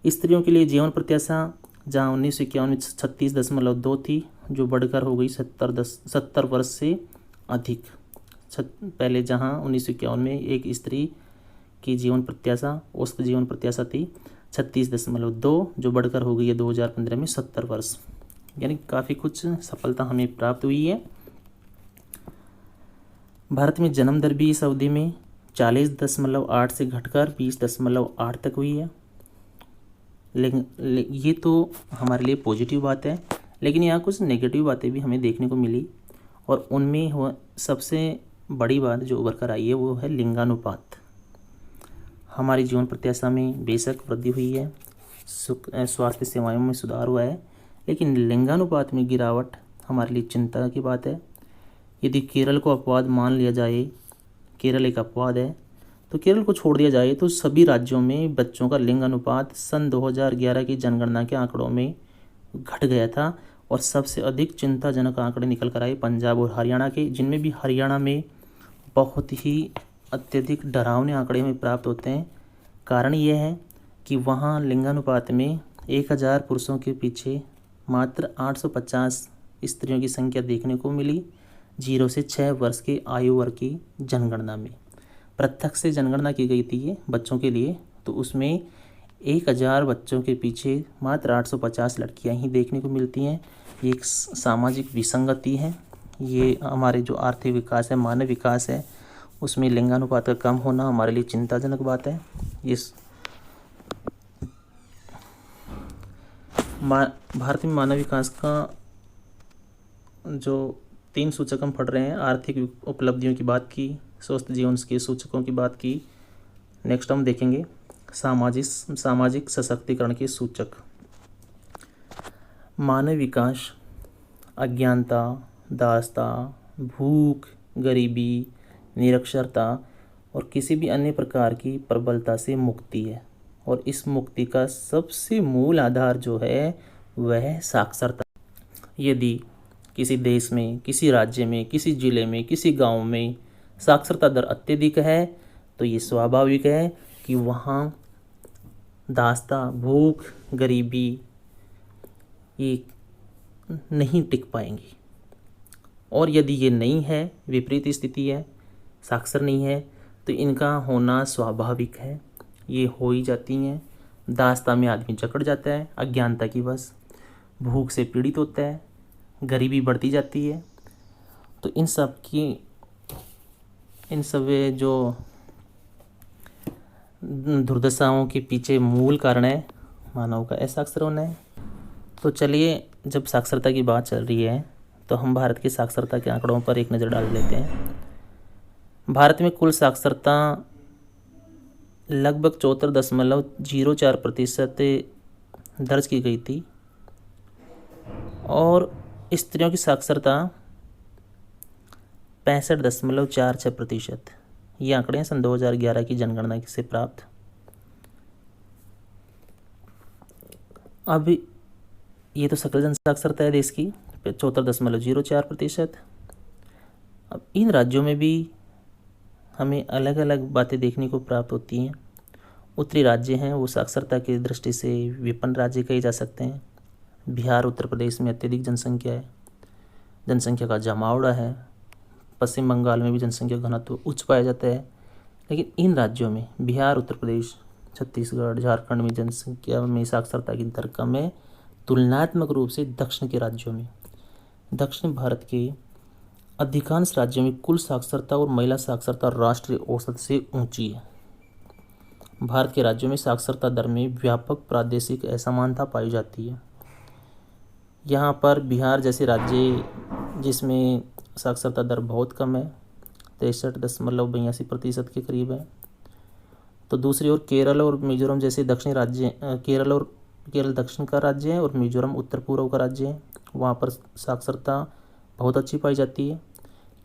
स्त्रियों के लिए जीवन प्रत्याशा जहाँ 1951 में 36.2 थी, जो बढ़कर हो गई 70 वर्ष से अधिक। पहले जहाँ 1951 में एक स्त्री की जीवन प्रत्याशा औसत जीवन प्रत्याशा थी 36.2, जो बढ़कर हो गई है 2015 में 70 वर्ष। यानी काफ़ी कुछ सफलता हमें प्राप्त हुई है। भारत में जन्म दर भी इस अवधि में 40.8 से घटकर 20.8 तक हुई है। लेकिन ये तो हमारे लिए पॉजिटिव बात है, लेकिन यहाँ कुछ नेगेटिव बातें भी हमें देखने को मिली, और उनमें सबसे बड़ी बात जो उभर कर आई है वो है लिंगानुपात। हमारी जीवन प्रत्याशा में बेशक वृद्धि हुई है, स्वास्थ्य सेवाओं में सुधार हुआ है, लेकिन लिंगानुपात में गिरावट हमारे लिए चिंता की बात है। यदि केरल को अपवाद मान लिया जाए, केरल एक अपवाद है, तो केरल को छोड़ दिया जाए तो सभी राज्यों में बच्चों का लिंग अनुपात सन 2011 की जनगणना के आंकड़ों में घट गया था, और सबसे अधिक चिंताजनक आंकड़े निकल कर आए पंजाब और हरियाणा के, जिनमें भी हरियाणा में बहुत ही अत्यधिक डरावने आंकड़े हमें प्राप्त होते हैं। कारण यह है कि वहाँ लिंगानुपात में 1000 पुरुषों के पीछे मात्र 850 स्त्रियों की संख्या देखने को मिली 0 से 6 वर्ष के आयु वर्ग की जनगणना में। प्रत्यक्ष से जनगणना की गई थी ये बच्चों के लिए, तो उसमें 1000 बच्चों के पीछे मात्र 850 लड़कियां ही देखने को मिलती हैं। ये एक सामाजिक विसंगति है। ये हमारे जो आर्थिक विकास है, मानव विकास है, उसमें लिंगानुपात का कम होना हमारे लिए चिंताजनक बात है। भारत में मानव विकास का जो 3 सूचक हम पढ़ रहे हैं, आर्थिक उपलब्धियों की बात की, स्वस्थ जीवन के सूचकों की बात की। नेक्स्ट हम देखेंगे सामाजिक सशक्तिकरण के सूचक। मानव विकास अज्ञानता, दासता, भूख, गरीबी, निरक्षरता और किसी भी अन्य प्रकार की प्रबलता से मुक्ति है। और इस मुक्ति का सबसे मूल आधार जो है वह साक्षरता। यदि किसी देश में, किसी राज्य में, किसी जिले में, किसी गांव में साक्षरता दर अत्यधिक है तो ये स्वाभाविक है कि वहाँ दासता, भूख, गरीबी ये नहीं टिक पाएंगी। और यदि ये नहीं है, विपरीत स्थिति है, साक्षर नहीं है, तो इनका होना स्वाभाविक है। ये हो ही जाती हैं। दासता में आदमी जकड़ जाता है अज्ञानता की वश, भूख से पीड़ित होता है, गरीबी बढ़ती जाती है। तो इन सब जो दुर्दशाओं के पीछे मूल कारण है मानव का असाक्षर होना है। तो चलिए, जब साक्षरता की बात चल रही है तो हम भारत की साक्षरता के आंकड़ों पर एक नज़र डाल लेते हैं। भारत में कुल साक्षरता लगभग 74.04% दर्ज की गई थी और स्त्रियों की साक्षरता 65.46%। ये आंकड़े हैं सन 2011 की जनगणना से प्राप्त। अब ये तो सकल जन साक्षरता है देश की 74.04%। अब इन राज्यों में भी हमें अलग अलग बातें देखने को प्राप्त होती हैं। उत्तरी राज्य हैं वो साक्षरता की दृष्टि से विपन्न राज्य कहे जा सकते हैं। बिहार, उत्तर प्रदेश में अत्यधिक जनसंख्या है, जनसंख्या का जमावड़ा है। पश्चिम बंगाल में भी जनसंख्या घनत्व उच्च पाया जाता है। लेकिन इन राज्यों में बिहार, उत्तर प्रदेश, छत्तीसगढ़, झारखंड में जनसंख्या में साक्षरता की दर कम है तुलनात्मक रूप से दक्षिण के राज्यों में। दक्षिण भारत के अधिकांश राज्यों में कुल साक्षरता और महिला साक्षरता राष्ट्रीय औसत से ऊंची है। भारत के राज्यों में साक्षरता दर में व्यापक प्रादेशिक असमानता पाई जाती है। यहाँ पर बिहार जैसे राज्य जिसमें साक्षरता दर बहुत कम है, 63.82% के करीब है। तो दूसरी ओर केरल और मिजोरम जैसे दक्षिणी राज्य, केरल दक्षिण का राज्य है और मिजोरम उत्तर पूर्व का राज्य है, वहाँ पर साक्षरता बहुत अच्छी पाई जाती है।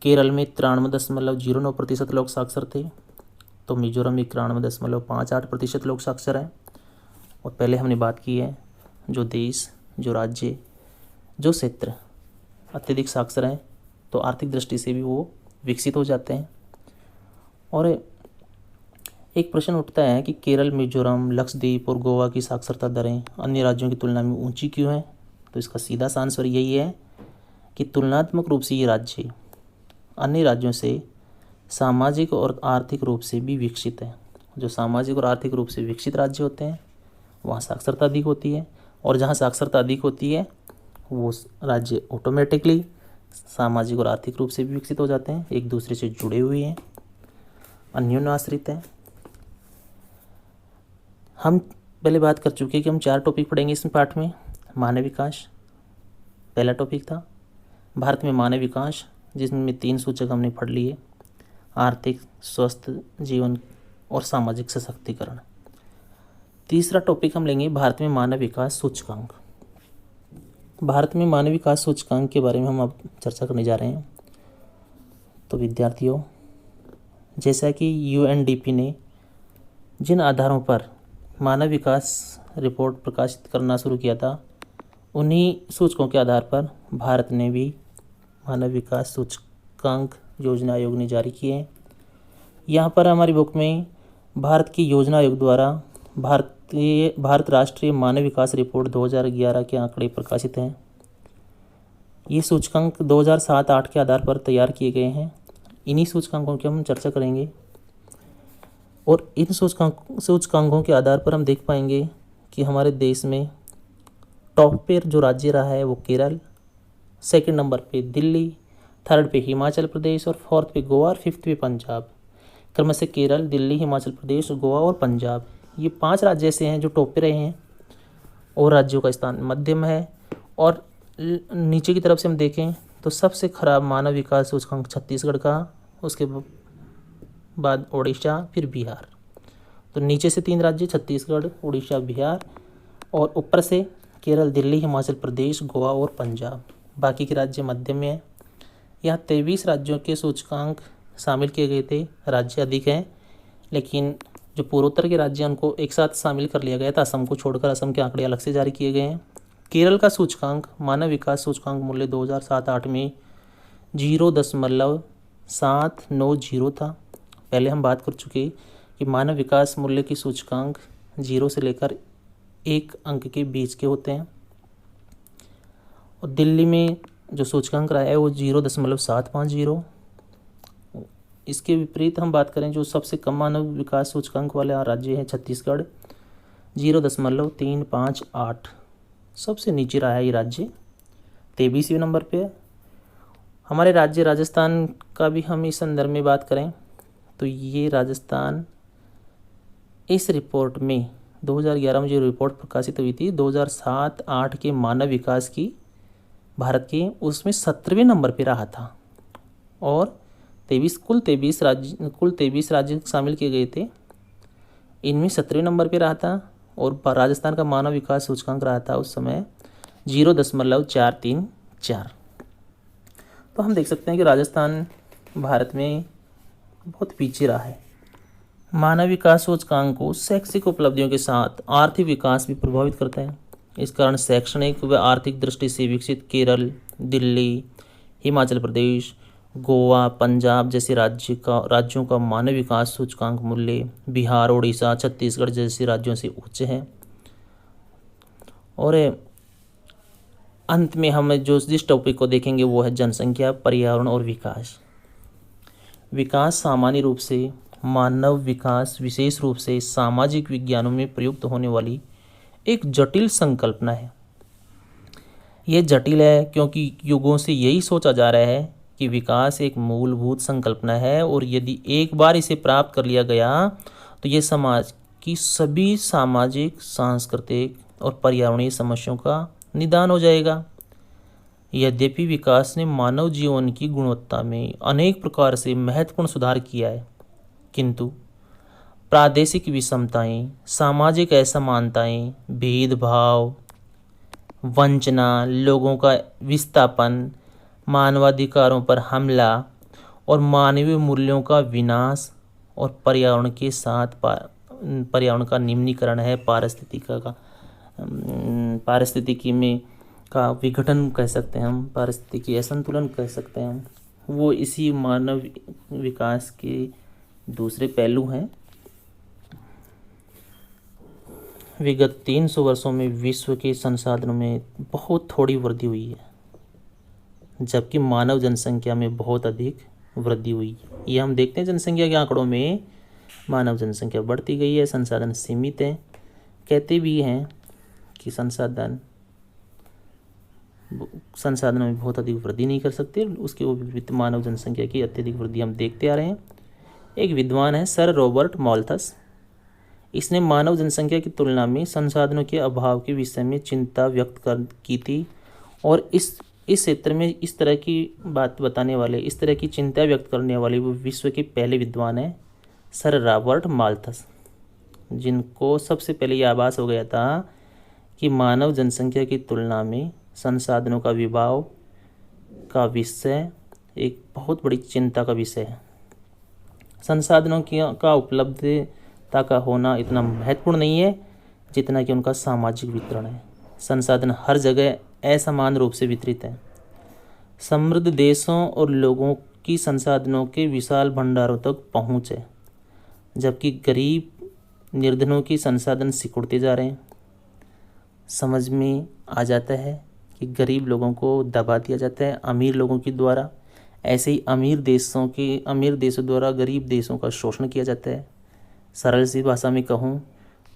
केरल में 93.09% लोग साक्षर थे, तो मिजोरम में 91.58% लोग साक्षर हैं। और पहले हमने बात की है जो देश, जो राज्य, जो क्षेत्र अत्यधिक साक्षर हैं तो आर्थिक दृष्टि से भी वो विकसित हो जाते हैं। और एक प्रश्न उठता है कि केरल, मिजोरम, लक्षद्वीप और गोवा की साक्षरता दरें अन्य राज्यों की तुलना में ऊंची क्यों हैं? तो इसका सीधा सा आंसर यही है कि तुलनात्मक रूप से ये राज्य अन्य राज्यों से सामाजिक और आर्थिक रूप से भी विकसित है। जो सामाजिक और आर्थिक रूप से विकसित राज्य होते हैं वहाँ साक्षरता अधिक होती है, और जहाँ साक्षरता अधिक होती है वो राज्य ऑटोमेटिकली सामाजिक और आर्थिक रूप से भी विकसित हो जाते हैं, एक दूसरे से जुड़े हुए हैं, अन्योन्याश्रित हैं। हम पहले बात कर चुके हैं कि हम 4 टॉपिक पढ़ेंगे इस पाठ में। मानव विकास पहला टॉपिक था, भारत में मानव विकास, जिसमें 3 सूचक हमने पढ़ लिए, आर्थिक, स्वस्थ जीवन और सामाजिक सशक्तिकरण। तीसरा टॉपिक हम लेंगे भारत में मानव विकास सूचकांक। भारत में मानव विकास सूचकांक के बारे में हम अब चर्चा करने जा रहे हैं। तो विद्यार्थियों, जैसा कि UNDP ने जिन आधारों पर मानव विकास रिपोर्ट प्रकाशित करना शुरू किया था, उन्हीं सूचकों के आधार पर भारत ने भी मानव विकास सूचकांक योजना आयोग ने जारी किए हैं। यहाँ पर हमारी बुक में भारत की योजना आयोग द्वारा भारत राष्ट्रीय मानव विकास रिपोर्ट 2011 के आंकड़े प्रकाशित हैं। ये सूचकांक 2007-8 के आधार पर तैयार किए गए हैं। इन्हीं सूचकांकों की हम चर्चा करेंगे और इन सूचकांकों के आधार पर हम देख पाएंगे कि हमारे देश में टॉप पे जो राज्य रहा है वो केरल, सेकंड नंबर पे दिल्ली, थर्ड पे हिमाचल प्रदेश और फोर्थ पे गोवा और फिफ्थ पे पंजाब। क्रमशः केरल, दिल्ली, हिमाचल प्रदेश, गोवा और पंजाब, ये 5 राज्य ऐसे हैं जो टॉप पे रहे हैं और राज्यों का स्थान मध्यम है। और नीचे की तरफ से हम देखें तो सबसे खराब मानव विकास सूचकांक छत्तीसगढ़ का, उसके बाद उड़ीसा, फिर बिहार। तो नीचे से 3 राज्य छत्तीसगढ़, उड़ीसा, बिहार और ऊपर से केरल, दिल्ली, हिमाचल प्रदेश, गोवा और पंजाब। बाकी के राज्य मध्य में हैं। यहाँ 23 राज्यों के सूचकांक शामिल किए गए थे। राज्य अधिक हैं लेकिन जो पूर्वोत्तर के राज्य हैं उनको एक साथ शामिल कर लिया गया था। असम को छोड़कर असम के आंकड़े अलग से जारी किए गए हैं। केरल का सूचकांक, मानव विकास सूचकांक मूल्य 2007-8 में 0.790 था। पहले हम बात कर चुके कि मानव विकास मूल्य की सूचकांक 0 से लेकर 1 अंक के बीच के होते हैं। और दिल्ली में जो सूचकांक रहा है वो 0.750। इसके विपरीत हम बात करें जो सबसे कम मानव विकास सूचकांक वाला राज्य है छत्तीसगढ़, 0.358। सबसे नीचे रहा है ये राज्य, 23वें नंबर पे है। हमारे राज्य राजस्थान का भी हम इस संदर्भ में बात करें तो ये राजस्थान इस रिपोर्ट में 2011 में जो रिपोर्ट प्रकाशित हुई थी 2007-8 के मानव विकास की भारत के, उसमें 17वें नंबर पे रहा था। और कुल 23 राज्य शामिल किए गए थे, इनमें 17वें नंबर पे रहा था। और राजस्थान का मानव विकास सूचकांक रहा था उस समय 0.434। तो हम देख सकते हैं कि राजस्थान भारत में बहुत पीछे रहा है। मानव विकास सूचकांक को शैक्षिक उपलब्धियों के साथ आर्थिक विकास भी प्रभावित करता है। इस कारण शैक्षणिक व आर्थिक दृष्टि से विकसित केरल, दिल्ली, हिमाचल प्रदेश, गोवा, पंजाब जैसे राज्यों का मानव विकास सूचकांक मूल्य बिहार, उड़ीसा, छत्तीसगढ़ जैसे राज्यों से उच्च है। और अंत में हम जिस टॉपिक को देखेंगे वो है जनसंख्या, पर्यावरण और विकास। विकास सामान्य रूप से मानव विकास विशेष रूप से सामाजिक विज्ञानों में प्रयुक्त होने वाली एक जटिल संकल्पना है। यह जटिल है क्योंकि युगों से यही सोचा जा रहा है कि विकास एक मूलभूत संकल्पना है और यदि एक बार इसे प्राप्त कर लिया गया तो यह समाज की सभी सामाजिक, सांस्कृतिक और पर्यावरणीय समस्याओं का निदान हो जाएगा। यद्यपि विकास ने मानव जीवन की गुणवत्ता में अनेक प्रकार से महत्वपूर्ण सुधार किया है, किंतु प्रादेशिक विषमताएं, सामाजिक असमानताएं, भेदभाव, वंचना, लोगों का विस्थापन, मानवाधिकारों पर हमला और मानवीय मूल्यों का विनाश और पर्यावरण के साथ पर्यावरण का निम्नीकरण है, पारिस्थितिकी में का विघटन कह सकते हैं हम, पारिस्थितिकी असंतुलन कह सकते हैं हम, वो इसी मानव विकास के दूसरे पहलू हैं। विगत 300 वर्षों में विश्व के संसाधनों में बहुत थोड़ी वृद्धि हुई है, जबकि मानव जनसंख्या में बहुत अधिक वृद्धि हुई है। ये हम देखते हैं जनसंख्या के आंकड़ों में, मानव जनसंख्या बढ़ती गई है, संसाधन सीमित हैं। कहते भी हैं कि संसाधनों में बहुत अधिक वृद्धि नहीं कर सकते, उसके विपरीत मानव जनसंख्या की अत्यधिक वृद्धि हम देखते आ रहे हैं। एक विद्वान है सर रॉबर्ट माल्थस, इसने मानव जनसंख्या की तुलना में संसाधनों के अभाव के विषय में चिंता व्यक्त की थी। और इस क्षेत्र में इस तरह की बात बताने वाले, इस तरह की चिंता व्यक्त करने वाले वो विश्व के पहले विद्वान हैं सर रॉबर्ट माल्थस, जिनको सबसे पहले यह आभास हो गया था कि मानव जनसंख्या की तुलना में संसाधनों का विभाव का विषय एक बहुत बड़ी चिंता का विषय है। संसाधनों का उपलब्धता का होना इतना महत्वपूर्ण नहीं है जितना कि उनका सामाजिक वितरण है। संसाधन हर जगह असमान रूप से वितरित हैं। समृद्ध देशों और लोगों की संसाधनों के विशाल भंडारों तक पहुंच है, जबकि गरीब निर्धनों की संसाधन सिकुड़ते जा रहे हैं। समझ में आ जाता है कि गरीब लोगों को दबा दिया जाता है अमीर लोगों के द्वारा। ऐसे ही अमीर देशों द्वारा गरीब देशों का शोषण किया जाता है। सरल सी भाषा में कहूँ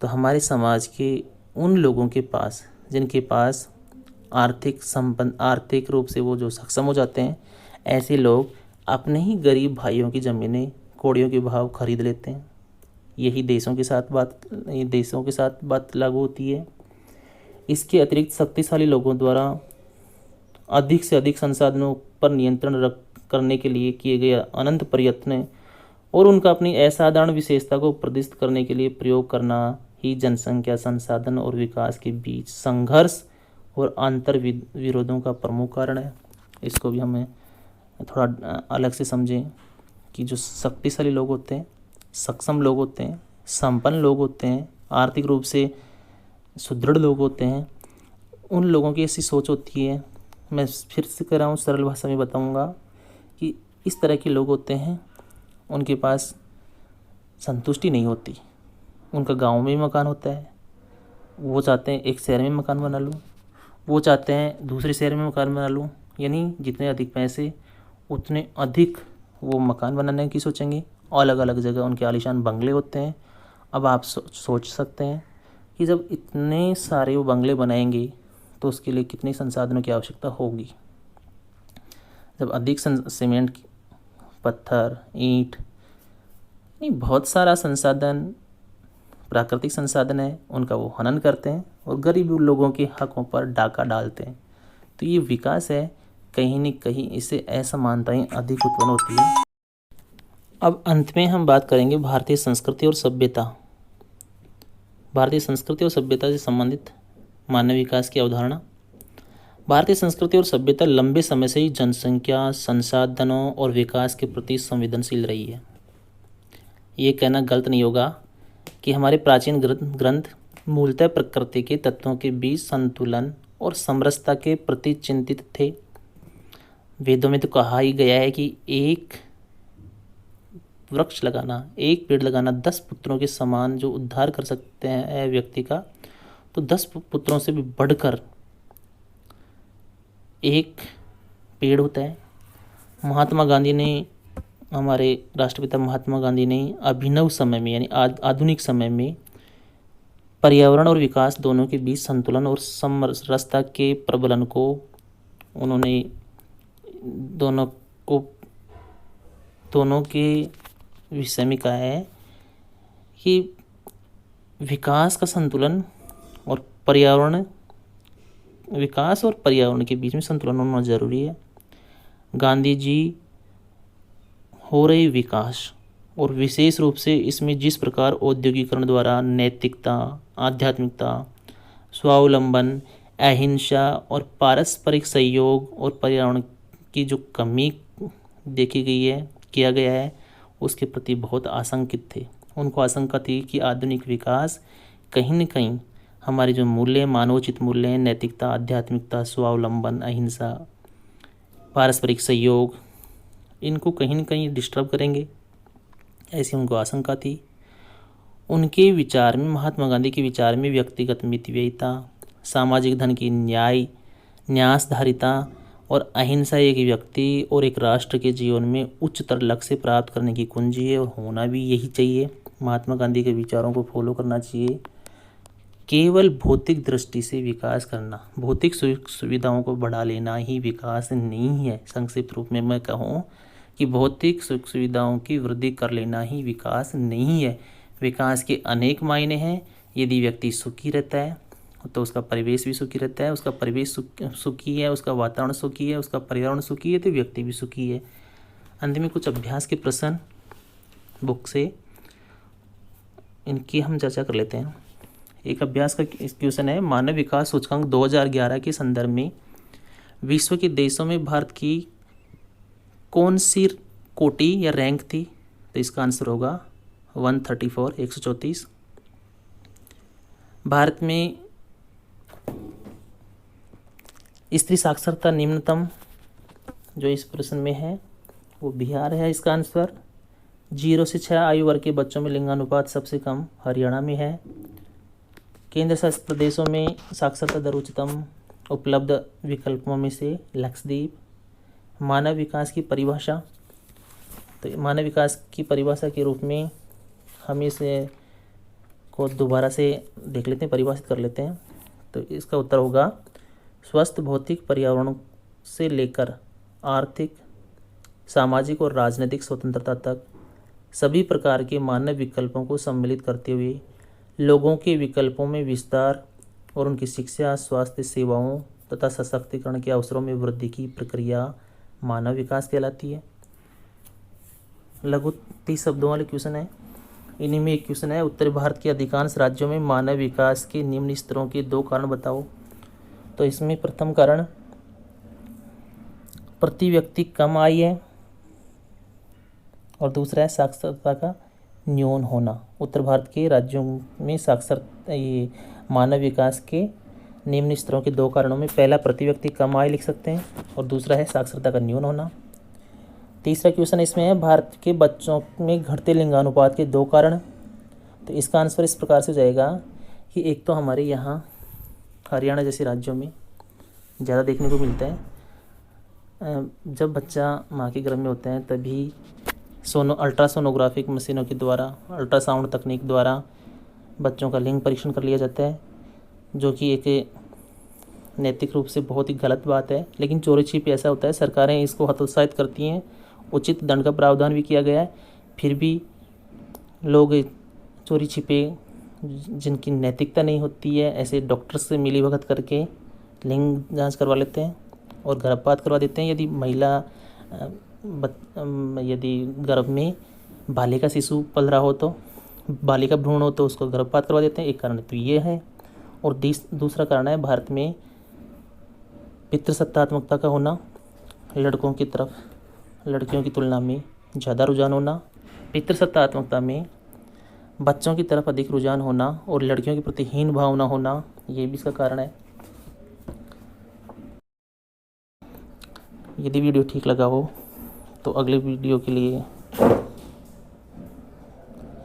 तो हमारे समाज के उन लोगों के पास जिनके पास आर्थिक रूप से वो जो सक्षम हो जाते हैं, ऐसे लोग अपने ही गरीब भाइयों की ज़मीनें कौड़ियों के भाव खरीद लेते हैं। यही देशों के साथ बात लागू होती है। इसके अतिरिक्त शक्तिशाली लोगों द्वारा अधिक से अधिक संसाधनों पर नियंत्रण करने के लिए किए गए अनंत प्रयत्न और उनका अपनी असाधारण विशेषता को प्रदर्शित करने के लिए प्रयोग करना ही जनसंख्या, संसाधन और विकास के बीच संघर्ष और अंतर विरोधों का प्रमुख कारण है। इसको भी हमें थोड़ा अलग से समझें कि जो शक्तिशाली लोग होते हैं, सक्षम लोग होते हैं, संपन्न लोग होते हैं, आर्थिक रूप से सुदृढ़ लोग होते हैं, उन लोगों की ऐसी सोच होती है। मैं फिर से कह रहा हूँ, सरल भाषा में बताऊँगा कि इस तरह के लोग होते हैं, उनके पास संतुष्टि नहीं होती। उनका गांव में ही मकान होता है, वो चाहते हैं एक शहर में मकान बना लूँ, वो चाहते हैं दूसरे शहर में मकान बना लूँ। यानी जितने अधिक पैसे उतने अधिक वो मकान बनाने की सोचेंगे। अलग अलग जगह उनके आलीशान बंगले होते हैं। अब आप सोच सकते हैं कि जब इतने सारे वो बंगले बनाएंगे तो उसके लिए कितने संसाधनों की आवश्यकता होगी। जब अधिक सीमेंट, पत्थर, ईंट, बहुत सारा संसाधन, प्राकृतिक संसाधन है, उनका वो हनन करते हैं और गरीब लोगों के हकों पर डाका डालते हैं। तो ये विकास है, कहीं न कहीं इससे असमानताएं अधिक उत्पन्न होती है। अब अंत में हम बात करेंगे भारतीय संस्कृति और सभ्यता। भारतीय संस्कृति और सभ्यता से संबंधित मानव विकास की अवधारणा। भारतीय संस्कृति और सभ्यता लंबे समय से ही जनसंख्या, संसाधनों और विकास के प्रति संवेदनशील रही है। ये कहना गलत नहीं होगा कि हमारे प्राचीन ग्रंथ मूलतः प्रकृति के तत्वों के बीच संतुलन और समरसता के प्रति चिंतित थे। वेदों में तो कहा ही गया है कि एक पेड़ लगाना 10 पुत्रों के समान जो उद्धार कर सकते हैं व्यक्ति का, तो 10 पुत्रों से भी बढ़कर एक पेड़ होता है। हमारे राष्ट्रपिता महात्मा गांधी ने अभिनव समय में यानी आधुनिक समय में पर्यावरण और विकास दोनों के बीच संतुलन और समरसता के प्रबलन को उन्होंने दोनों के विषय में कहा है कि विकास और पर्यावरण के बीच में संतुलन होना जरूरी है। गांधी जी हो रही विकास और विशेष रूप से इसमें जिस प्रकार औद्योगिकरण द्वारा नैतिकता, आध्यात्मिकता, स्वावलंबन, अहिंसा और पारस्परिक सहयोग और पर्यावरण की जो कमी किया गया है, उसके प्रति बहुत आशंकित थे। उनको आशंका थी कि आधुनिक विकास कहीं न कहीं हमारे जो मूल्य, मानवोचित मूल्य हैं, नैतिकता, आध्यात्मिकता, स्वावलंबन, अहिंसा, पारस्परिक सहयोग, इनको कहीं न कहीं डिस्टर्ब करेंगे, ऐसी उनको आशंका थी। उनके विचार में, महात्मा गांधी के विचार में व्यक्तिगत मितव्ययिता, सामाजिक धन की न्यासधारिता और अहिंसा एक व्यक्ति और एक राष्ट्र के जीवन में उच्चतर लक्ष्य प्राप्त करने की कुंजी है और होना भी यही चाहिए। महात्मा गांधी के विचारों को फॉलो करना चाहिए। केवल भौतिक दृष्टि से विकास करना, भौतिक सुविधाओं को बढ़ा लेना ही विकास नहीं है। संक्षिप्त रूप में मैं कहूँ कि भौतिक सुख सुविधाओं की वृद्धि कर लेना ही विकास नहीं है। विकास के अनेक मायने हैं। यदि व्यक्ति सुखी रहता है तो उसका परिवेश भी सुखी रहता है, उसका परिवेश सुखी है, उसका वातावरण सुखी है, उसका पर्यावरण सुखी है, तो व्यक्ति भी सुखी है। अंत में कुछ अभ्यास के प्रश्न बुक से, इनकी हम चर्चा कर लेते हैं। एक अभ्यास का क्वेश्चन है, मानव विकास सूचकांक 2011 के संदर्भ में विश्व के देशों में भारत की कौन सी कोटि या रैंक थी? तो इसका आंसर होगा 134, 134। भारत में स्त्री साक्षरता निम्नतम जो इस प्रश्न में है वो बिहार है। इसका आंसर 0 से 6 आयु वर्ग के बच्चों में लिंगानुपात सबसे कम हरियाणा में है। केंद्र शासित प्रदेशों में साक्षरता दर उच्चतम उपलब्ध विकल्पों में से लक्षद्वीप। मानव विकास की परिभाषा, तो मानव विकास की परिभाषा के रूप में हम इसे को दोबारा से देख लेते हैं, परिभाषित कर लेते हैं। तो इसका उत्तर होगा स्वस्थ भौतिक पर्यावरण से लेकर आर्थिक, सामाजिक और राजनीतिक स्वतंत्रता तक सभी प्रकार के मानव विकल्पों को सम्मिलित करते हुए लोगों के विकल्पों में विस्तार और उनकी शिक्षा, स्वास्थ्य सेवाओं तथा सशक्तिकरण के अवसरों में वृद्धि की प्रक्रिया मानव विकास कहलाती है। लघु 30 शब्दों वाले क्वेश्चन है। इन्हीं में एक क्वेश्चन है, उत्तरी भारत के अधिकांश राज्यों में मानव विकास के निम्न स्तरों के 2 कारण बताओ। तो इसमें प्रथम कारण प्रति व्यक्ति कम आय है और दूसरा है साक्षरता का न्यून होना। उत्तर भारत के राज्यों में ये मानव विकास के निम्न स्तरों के 2 कारणों में पहला प्रति व्यक्ति कम आय लिख सकते हैं और दूसरा है साक्षरता का न्यून होना। तीसरा क्वेश्चन इसमें है, भारत के बच्चों में घटते लिंगानुपात के 2 कारण। तो इसका आंसर इस प्रकार से हो जाएगा कि एक तो हमारे यहाँ हरियाणा जैसे राज्यों में ज़्यादा देखने को मिलता है, जब बच्चा माँ के गर्भ में होता है तभी अल्ट्रासोनोग्राफिक मशीनों के द्वारा, अल्ट्रासाउंड तकनीक द्वारा बच्चों का लिंग परीक्षण कर लिया जाता है, जो कि एक नैतिक रूप से बहुत ही गलत बात है। लेकिन चोरी छिपे ऐसा होता है, सरकारें इसको हतोत्साहित करती हैं, उचित दंड का प्रावधान भी किया गया है, फिर भी लोग चोरी छिपे जिनकी नैतिकता नहीं होती है ऐसे डॉक्टर से मिलीभगत करके लिंग जांच करवा लेते हैं और गर्भपात करवा देते हैं। यदि गर्भ में बालिका शिशु पल रहा हो तो, बालिका भ्रूण हो तो उसको गर्भपात करवा देते हैं। एक कारण तो ये है। और दूसरा कारण है भारत में पितृसत्तात्मकता का होना, लड़कों की तरफ लड़कियों की तुलना में ज़्यादा रुझान होना, पितृसत्तात्मकता में बच्चों की तरफ अधिक रुझान होना और लड़कियों के प्रति हीन भावना होना, ये भी इसका कारण है। यदि वीडियो ठीक लगा हो तो अगले वीडियो के लिए,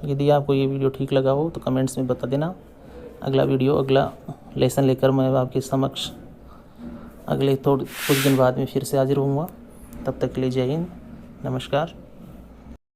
यदि आपको ये वीडियो ठीक लगा हो तो कमेंट्स में बता देना। अगला लेसन लेकर मैं आपके समक्ष कुछ दिन बाद में फिर से हाजिर होऊंगा। तब तक के लिए जय हिंद, नमस्कार।